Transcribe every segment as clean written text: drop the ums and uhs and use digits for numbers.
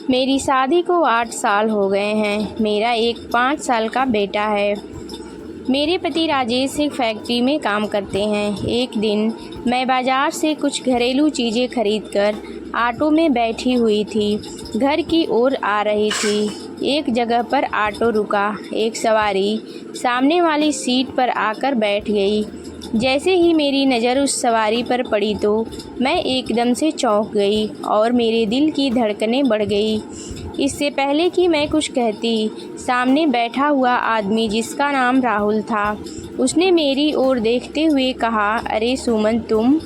मेरी शादी को 8 साल हो गए हैं। मेरा एक 5 साल का बेटा है। मेरे पति राजेश एक फैक्ट्री में काम करते हैं। एक दिन मैं बाज़ार से कुछ घरेलू चीज़ें खरीदकर ऑटो में बैठी हुई थी। घर की ओर आ रही थी। एक जगह पर ऑटो रुका। एक सवारी सामने वाली सीट पर आकर बैठ गई। जैसे ही मेरी नज़र उस सवारी पर पड़ी तो मैं एकदम से चौंक गई और मेरे दिल की धड़कनें बढ़ गई। इससे पहले कि मैं कुछ कहती, सामने बैठा हुआ आदमी जिसका नाम राहुल था, उसने मेरी ओर देखते हुए कहा, अरे सुमन तुम?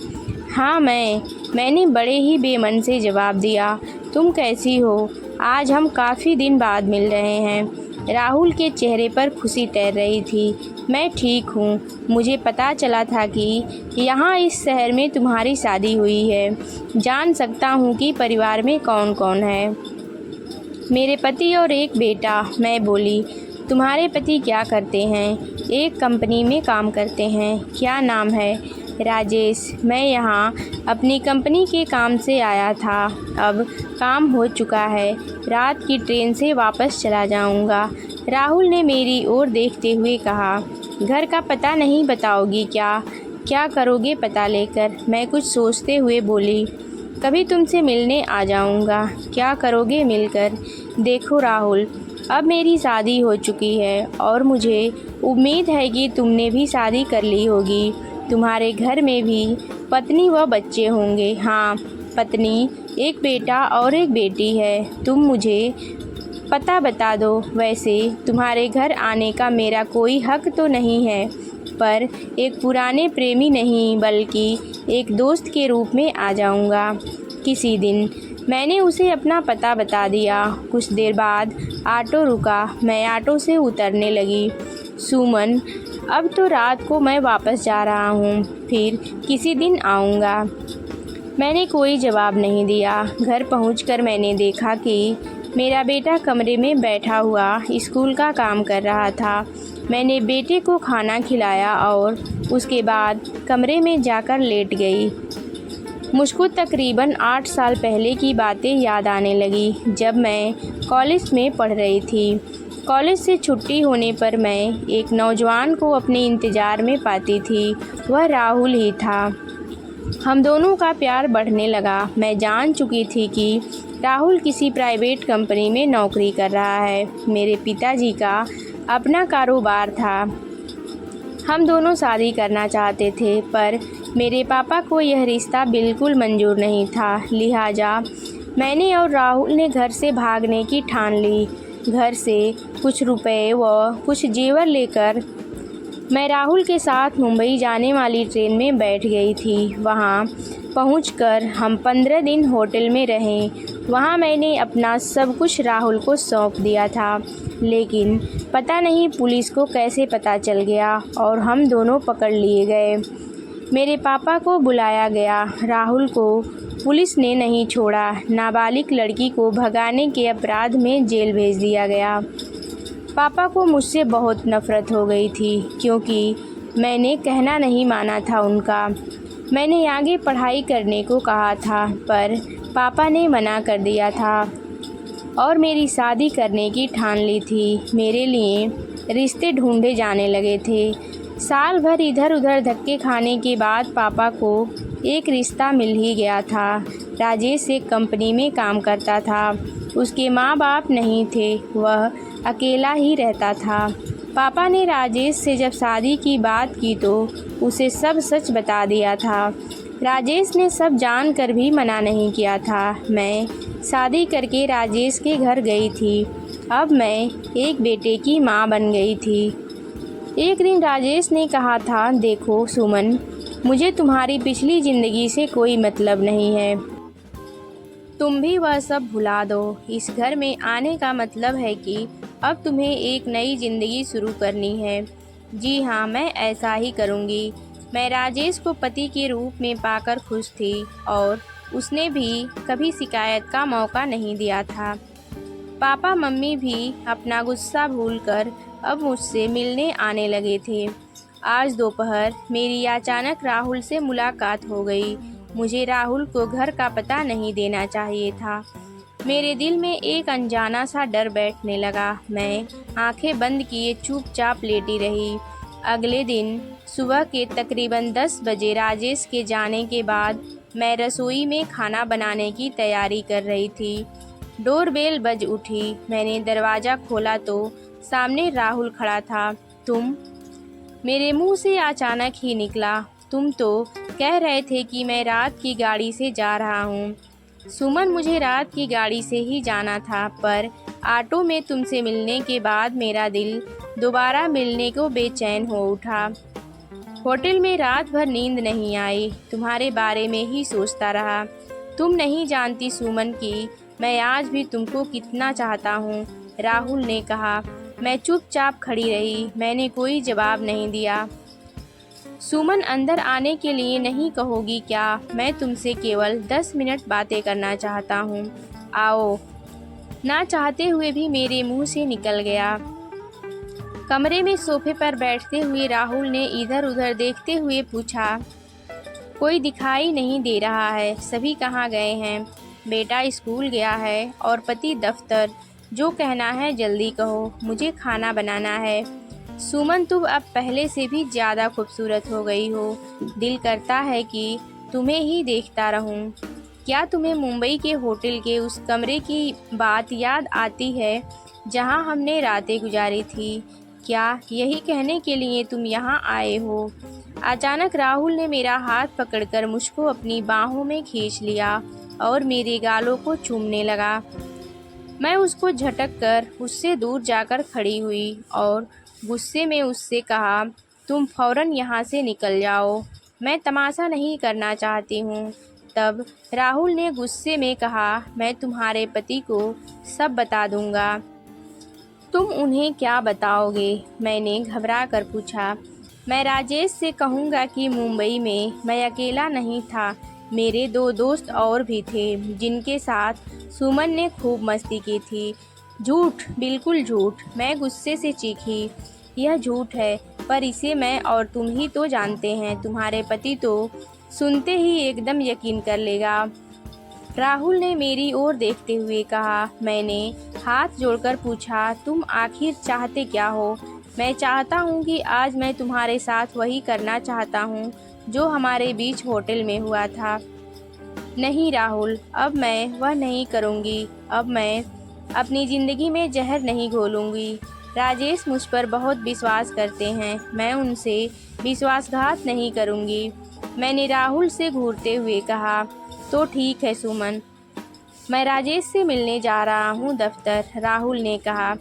हाँ मैंने बड़े ही बेमन से जवाब दिया। तुम कैसी हो? आज हम काफ़ी दिन बाद मिल रहे हैं। राहुल के चेहरे पर खुशी तैर रही थी। मैं ठीक हूँ। मुझे पता चला था कि यहाँ इस शहर में तुम्हारी शादी हुई है। जान सकता हूँ कि परिवार में कौन कौन है? मेरे पति और एक बेटा, मैं बोली। तुम्हारे पति क्या करते हैं? एक कंपनी में काम करते हैं। क्या नाम है? राजेश। मैं यहाँ अपनी कंपनी के काम से आया था। अब काम हो चुका है। रात की ट्रेन से वापस चला जाऊँगा। राहुल ने मेरी ओर देखते हुए कहा। घर का पता नहीं बताओगी क्या? क्या करोगे पता लेकर? मैं कुछ सोचते हुए बोली, कभी तुमसे मिलने आ जाऊँगा। क्या करोगे मिलकर? देखो राहुल, अब मेरी शादी हो चुकी है और मुझे उम्मीद है कि तुमने भी शादी कर ली होगी। तुम्हारे घर में भी पत्नी व बच्चे होंगे। हाँ, पत्नी, एक बेटा और एक बेटी है। तुम मुझे पता बता दो। वैसे तुम्हारे घर आने का मेरा कोई हक तो नहीं है, पर एक पुराने प्रेमी नहीं बल्कि एक दोस्त के रूप में आ जाऊंगा किसी दिन। मैंने उसे अपना पता बता दिया। कुछ देर बाद ऑटो रुका। मैं ऑटो से उतरने लगी। सुमन, अब तो रात को मैं वापस जा रहा हूँ, फिर किसी दिन आऊँगा। मैंने कोई जवाब नहीं दिया। घर पहुँचकर मैंने देखा कि मेरा बेटा कमरे में बैठा हुआ स्कूल का काम कर रहा था। मैंने बेटे को खाना खिलाया और उसके बाद कमरे में जाकर लेट गई। मुझको तकरीबन 8 साल पहले की बातें याद आने लगी, जब मैं कॉलेज में पढ़ रही थी। कॉलेज से छुट्टी होने पर मैं एक नौजवान को अपने इंतज़ार में पाती थी। वह राहुल ही था। हम दोनों का प्यार बढ़ने लगा। मैं जान चुकी थी कि राहुल किसी प्राइवेट कंपनी में नौकरी कर रहा है। मेरे पिताजी का अपना कारोबार था। हम दोनों शादी करना चाहते थे, पर मेरे पापा को यह रिश्ता बिल्कुल मंजूर नहीं था। लिहाजा मैंने और राहुल ने घर से भागने की ठान ली। घर से कुछ रुपए व कुछ जेवर लेकर मैं राहुल के साथ मुंबई जाने वाली ट्रेन में बैठ गई थी। वहाँ पहुंचकर हम 15 दिन होटल में रहे। वहाँ मैंने अपना सब कुछ राहुल को सौंप दिया था, लेकिन पता नहीं पुलिस को कैसे पता चल गया और हम दोनों पकड़ लिए गए। मेरे पापा को बुलाया गया। राहुल को पुलिस ने नहीं छोड़ा। नाबालिग लड़की को भगाने के अपराध में जेल भेज दिया गया। पापा को मुझसे बहुत नफ़रत हो गई थी, क्योंकि मैंने कहना नहीं माना था उनका। मैंने आगे पढ़ाई करने को कहा था, पर पापा ने मना कर दिया था और मेरी शादी करने की ठान ली थी। मेरे लिए रिश्ते ढूंढे जाने लगे थे। साल भर इधर उधर धक्के खाने के बाद पापा को एक रिश्ता मिल ही गया था। राजेश एक कंपनी में काम करता था। उसके माँ बाप नहीं थे, वह अकेला ही रहता था। पापा ने राजेश से जब शादी की बात की तो उसे सब सच बता दिया था। राजेश ने सब जानकर भी मना नहीं किया था। मैं शादी करके राजेश के घर गई थी। अब मैं एक बेटे की माँ बन गई थी। एक दिन राजेश ने कहा था, देखो सुमन, मुझे तुम्हारी पिछली ज़िंदगी से कोई मतलब नहीं है। तुम भी वह सब भुला दो। इस घर में आने का मतलब है कि अब तुम्हें एक नई ज़िंदगी शुरू करनी है। जी हाँ, मैं ऐसा ही करूँगी। मैं राजेश को पति के रूप में पाकर खुश थी और उसने भी कभी शिकायत का मौका नहीं दिया था। पापा मम्मी भी अपना गुस्सा भूलकर अब मुझसे मिलने आने लगे थे। आज दोपहर मेरी अचानक राहुल से मुलाकात हो गई। मुझे राहुल को घर का पता नहीं देना चाहिए था। मेरे दिल में एक अनजाना सा डर बैठने लगा। मैं आंखें बंद किए चुपचाप लेटी रही। अगले दिन सुबह के तकरीबन 10 बजे राजेश के जाने के बाद मैं रसोई में खाना बनाने की तैयारी कर रही थी। डोरबेल बज उठी। मैंने दरवाज़ा खोला तो सामने राहुल खड़ा था। तुम? मेरे मुंह से अचानक ही निकला। तुम तो कह रहे थे कि मैं रात की गाड़ी से जा रहा हूँ। सुमन, मुझे रात की गाड़ी से ही जाना था, पर ऑटो में तुमसे मिलने के बाद मेरा दिल दोबारा मिलने को बेचैन हो उठा। होटल में रात भर नींद नहीं आई, तुम्हारे बारे में ही सोचता रहा। तुम नहीं जानती सुमन कि मैं आज भी तुमको कितना चाहता हूँ, राहुल ने कहा। मैं चुपचाप खड़ी रही। मैंने कोई जवाब नहीं दिया। सुमन, अंदर आने के लिए नहीं कहोगी क्या? मैं तुमसे केवल 10 मिनट बातें करना चाहता हूँ। आओ। ना चाहते हुए भी मेरे मुंह से निकल गया। कमरे में सोफे पर बैठते हुए राहुल ने इधर उधर देखते हुए पूछा, कोई दिखाई नहीं दे रहा है, सभी कहाँ गए हैं? बेटा स्कूल गया है और पति दफ्तर। जो कहना है जल्दी कहो, मुझे खाना बनाना है। सुमन, तुम अब पहले से भी ज़्यादा खूबसूरत हो गई हो। दिल करता है कि तुम्हें ही देखता रहूं। क्या तुम्हें मुंबई के होटल के उस कमरे की बात याद आती है जहां हमने रातें गुजारी थी? क्या यही कहने के लिए तुम यहाँ आए हो? अचानक राहुल ने मेरा हाथ पकड़कर मुझको अपनी बाहों में खींच लिया और मेरे गालों को चूमने लगा। मैं उसको झटक कर उससे दूर जाकर खड़ी हुई और गुस्से में उससे कहा, तुम फ़ौरन यहाँ से निकल जाओ, मैं तमाशा नहीं करना चाहती हूँ। तब राहुल ने गुस्से में कहा, मैं तुम्हारे पति को सब बता दूँगा। तुम उन्हें क्या बताओगे? मैंने घबरा कर पूछा। मैं राजेश से कहूँगा कि मुंबई में मैं अकेला नहीं था, मेरे 2 दोस्त और भी थे जिनके साथ सुमन ने खूब मस्ती की थी। झूठ, बिल्कुल झूठ, मैं गुस्से से चीखी। यह झूठ है, पर इसे मैं और तुम ही तो जानते हैं। तुम्हारे पति तो सुनते ही एकदम यकीन कर लेगा, राहुल ने मेरी ओर देखते हुए कहा। मैंने हाथ जोड़कर पूछा, तुम आखिर चाहते क्या हो? मैं चाहता हूँ कि आज मैं तुम्हारे साथ वही करना चाहता हूँ जो हमारे बीच होटल में हुआ था। नहीं राहुल, अब मैं वह नहीं करूँगी। अब मैं अपनी ज़िंदगी में जहर नहीं घोलूँगी। राजेश मुझ पर बहुत विश्वास करते हैं, मैं उनसे विश्वासघात नहीं करूँगी, मैंने राहुल से घूरते हुए कहा। तो ठीक है सुमन, मैं राजेश से मिलने जा रहा हूँ दफ्तर, राहुल ने कहा।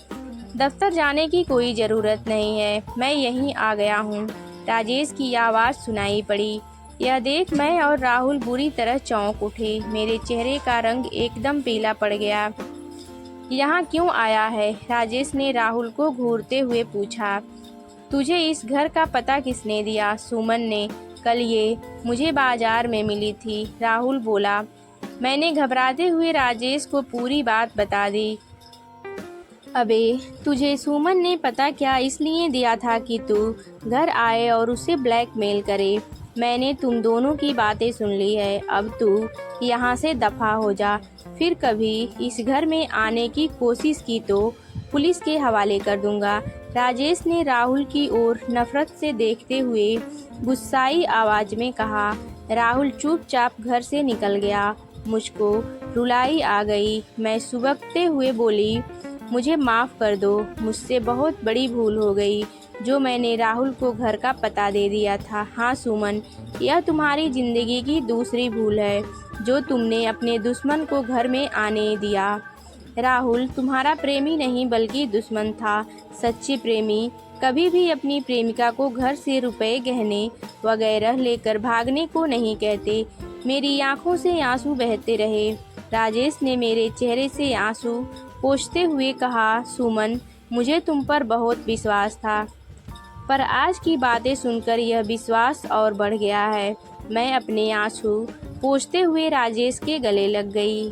दफ्तर जाने की कोई ज़रूरत नहीं है, मैं यहीं आ गया हूँ, राजेश की आवाज़ सुनाई पड़ी। यह देख मैं और राहुल बुरी तरह चौंक उठे। मेरे चेहरे का रंग एकदम पीला पड़ गया। यहाँ क्यों आया है? राजेश ने राहुल को घूरते हुए पूछा। तुझे इस घर का पता किसने दिया? सुमन ने, कल ये मुझे बाजार में मिली थी, राहुल बोला। मैंने घबराते हुए राजेश को पूरी बात बता दी। अबे, तुझे सुमन ने पता क्या इसलिए दिया था कि तू घर आए और उसे ब्लैकमेल करे। मैंने तुम दोनों की बातें सुन ली है, अब तू यहाँ से दफ़ा हो जा। फिर कभी इस घर में आने की कोशिश की तो पुलिस के हवाले कर दूंगा। राजेश ने राहुल की ओर नफरत से देखते हुए गुस्साई आवाज़ में कहा। राहुल चुपचाप घर से निकल गया। मुझको रुलाई आ गई। मैं सुबकते हुए बोली, मुझे माफ़ कर दो, मुझसे बहुत बड़ी भूल हो गई जो मैंने राहुल को घर का पता दे दिया था। हाँ सुमन, यह तुम्हारी ज़िंदगी की दूसरी भूल है जो तुमने अपने दुश्मन को घर में आने दिया। राहुल तुम्हारा प्रेमी नहीं बल्कि दुश्मन था। सच्चे प्रेमी कभी भी अपनी प्रेमिका को घर से रुपए, गहने वगैरह लेकर भागने को नहीं कहते। मेरी आंखों से आंसू बहते रहे। राजेश ने मेरे चेहरे से आंसू पोंछते हुए कहा, सुमन, मुझे तुम पर बहुत विश्वास था, पर आज की बातें सुनकर यह विश्वास और बढ़ गया है। मैं अपने आंसू पोंछते हुए राजेश के गले लग गई।